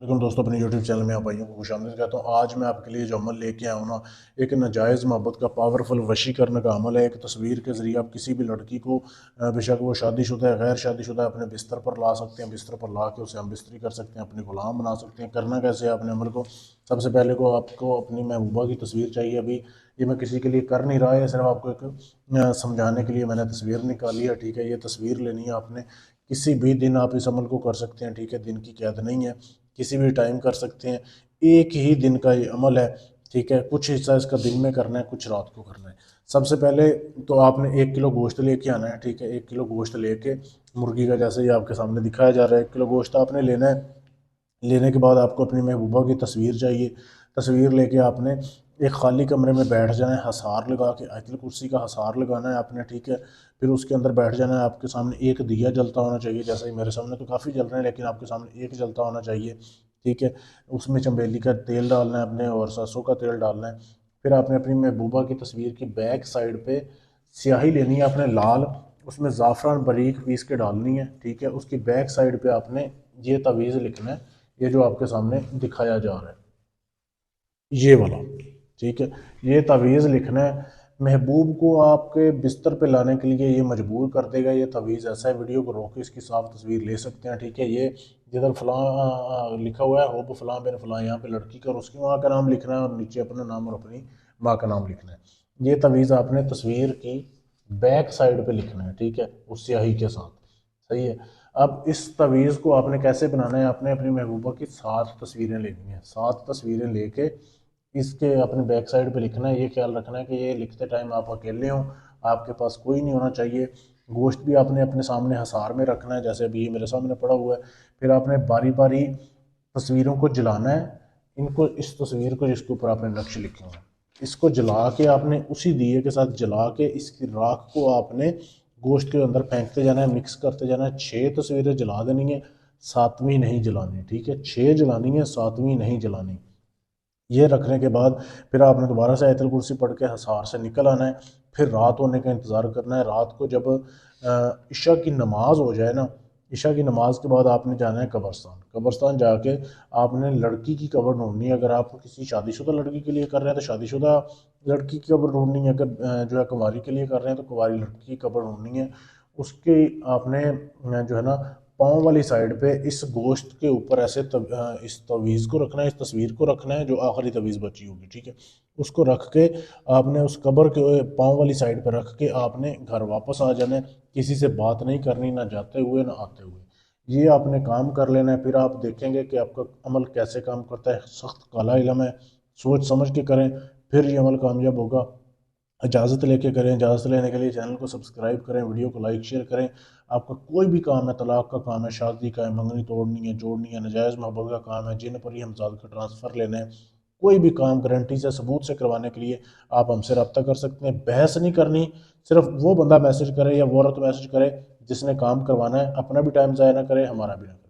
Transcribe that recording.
لیکن دوستوں اپنے یوٹیوب چینل میں آپ بھائیوں کو خوش آمدید کہتا ہوں۔ آج میں آپ کے لیے جو عمل لے کے آیا ہوں نا، ایک ناجائز محبت کا پاورفل وشی کرنے کا عمل ہے۔ ایک تصویر کے ذریعے آپ کسی بھی لڑکی کو بے شک وہ شادی شدہ ہے غیر شادی شدہ ہے اپنے بستر پر لا سکتے ہیں، بستر پر لا کے اسے ہم بستری کر سکتے ہیں، اپنے غلام بنا سکتے ہیں۔ کرنا کیسے ہے اپنے عمل کو؟ سب سے پہلے آپ کو اپنی محبوبہ کی تصویر چاہیے۔ ابھی یہ میں کسی کے لیے کر نہیں رہا ہے، صرف آپ کو ایک سمجھانے کے لیے میں نے تصویر نکالی ہے، ٹھیک ہے؟ یہ تصویر لینی ہے آپ نے، کسی بھی دن آپ اس عمل کو کر سکتے ہیں، ٹھیک ہے؟ دن کی قید نہیں ہے، کسی بھی ٹائم کر سکتے ہیں، ایک ہی دن کا یہ عمل ہے، ٹھیک ہے؟ کچھ حصہ اس کا دن میں کرنا ہے، کچھ رات کو کرنا ہے۔ سب سے پہلے تو آپ نے 1 کلو گوشت لے کے آنا ہے، ٹھیک ہے؟ 1 کلو گوشت لے کے مرغی کا جیسے یہ آپ کے سامنے دکھایا جا رہا ہے، 1 کلو گوشت آپ نے لینا ہے۔ لینے کے بعد آپ کو اپنی محبوبہ کی تصویر چاہیے۔ تصویر لے کے آپ نے ایک خالی کمرے میں بیٹھ جانا ہے، حصار لگا کے آیت الکرسی کا حصار لگانا ہے آپ نے، ٹھیک ہے؟ پھر اس کے اندر بیٹھ جانا ہے۔ آپ کے سامنے ایک دیا جلتا ہونا چاہیے، جیسے میرے سامنے تو کافی جل رہے ہیں لیکن آپ کے سامنے ایک جلتا ہونا چاہیے، ٹھیک ہے؟ اس میں چنبیلی کا تیل ڈالنا ہے اپنے اور سرسوں کا تیل ڈالنا ہے۔ پھر آپ نے اپنی محبوبہ کی تصویر کی بیک سائڈ پہ سیاہی لینی ہے اپنے لال، اس میں زعفران باریک پیس کے ڈالنی ہے، ٹھیک ہے؟ اس کی بیک سائڈ پہ آپ نے یہ تعویذ لکھنا ہے، یہ جو آپ کے سامنے دکھایا جا رہا ہے، یہ والا، ٹھیک ہے؟ یہ تعویذ لکھنا ہے۔ محبوب کو آپ کے بستر پہ لانے کے لیے یہ مجبور کر دے گا یہ تعویذ، ایسا ہے ویڈیو کو روک کے اس کی صاف تصویر لے سکتے ہیں، ٹھیک ہے؟ یہ جدھر فلاں لکھا ہوا ہے ہوب فلاں بن فلاں، یہاں پہ لڑکی کا اور اس کی ماں کا نام لکھنا ہے، اور نیچے اپنا نام اور اپنی ماں کا نام لکھنا ہے۔ یہ تعویذ آپ نے تصویر کی بیک سائڈ پہ لکھنا ہے، ٹھیک ہے؟ اس سیاہی کے ساتھ، صحیح ہے؟ اب اس تعویذ کو آپ نے کیسے بنانا ہے؟ آپ نے اپنی محبوبہ کی 7 تصویریں لینی ہیں، 7 تصویریں لے کے اس کے اپنے بیک سائڈ پہ لکھنا ہے۔ یہ خیال رکھنا ہے کہ یہ لکھتے ٹائم آپ اکیلے ہوں، آپ کے پاس کوئی نہیں ہونا چاہیے۔ گوشت بھی آپ نے اپنے سامنے حصار میں رکھنا ہے، جیسے ابھی یہ میرے سامنے پڑا ہوا ہے۔ پھر آپ نے باری باری تصویروں کو جلانا ہے، ان کو، اس تصویر کو جس کے اوپر آپ نے نقش لکھے ہیں، اس کو جلا کے آپ نے اسی دیے کے ساتھ جلا کے اس کی راکھ کو آپ نے گوشت کے اندر پھینکتے جانا ہے، مکس کرتے جانا ہے۔ 6 تصویریں جلا دینی ہیں، 7ویں نہیں جلانی، ٹھیک ہے؟ 6 جلانی ہے، 7ویں نہیں جلانی۔ یہ رکھنے کے بعد پھر آپ نے دوبارہ سے آیت الکرسی پڑھ کے حصار سے نکل آنا ہے۔ پھر رات ہونے کا انتظار کرنا ہے۔ رات کو جب عشاء کی نماز ہو جائے نا، عشاء کی نماز کے بعد آپ نے جانا ہے قبرستان۔ قبرستان جا کے آپ نے لڑکی کی قبر ڈھونڈنی ہے۔ اگر آپ کسی شادی شدہ لڑکی کے لیے کر رہے ہیں تو شادی شدہ لڑکی کی قبر ڈھونڈنی ہے، اگر جو ہے کنواری کے لیے کر رہے ہیں تو کنواری لڑکی کی قبر ڈھونڈنی ہے۔ اس کی آپ نے جو ہے نا پاؤں والی سائڈ پہ اس گوشت کے اوپر ایسے اس تعویذ کو رکھنا ہے، اس تصویر کو رکھنا ہے جو آخری تعویذ بچی ہوگی، ٹھیک ہے؟ اس کو رکھ کے آپ نے اس قبر کے پاؤں والی سائڈ پہ رکھ کے آپ نے گھر واپس آ جانا ہے۔ کسی سے بات نہیں کرنی، نہ جاتے ہوئے نہ آتے ہوئے۔ یہ آپ نے کام کر لینا ہے، پھر آپ دیکھیں گے کہ آپ کا عمل کیسے کام کرتا ہے۔ سخت کالا علم ہے، سوچ سمجھ کے کریں، پھر یہ عمل کامیاب ہوگا۔ اجازت لے کے کریں، اجازت لینے کے لیے چینل کو سبسکرائب کریں، ویڈیو کو لائک شیئر کریں۔ آپ کا کوئی بھی کام ہے، طلاق کا کام ہے، شادی کا ہے، منگنی توڑنی ہے، جوڑنی ہے، نجائز محبت کا کام ہے، جن پر ہی ہمزاد کا ٹرانسفر لینا ہے، کوئی بھی کام گارنٹی سے ثبوت سے کروانے کے لیے آپ ہم سے رابطہ کر سکتے ہیں۔ بحث نہیں کرنی، صرف وہ بندہ میسج کرے یا وہ عورت میسج کرے جس نے کام کروانا ہے، اپنا بھی ٹائم ضائع نہ کرے، ہمارا بھی نہ کرے۔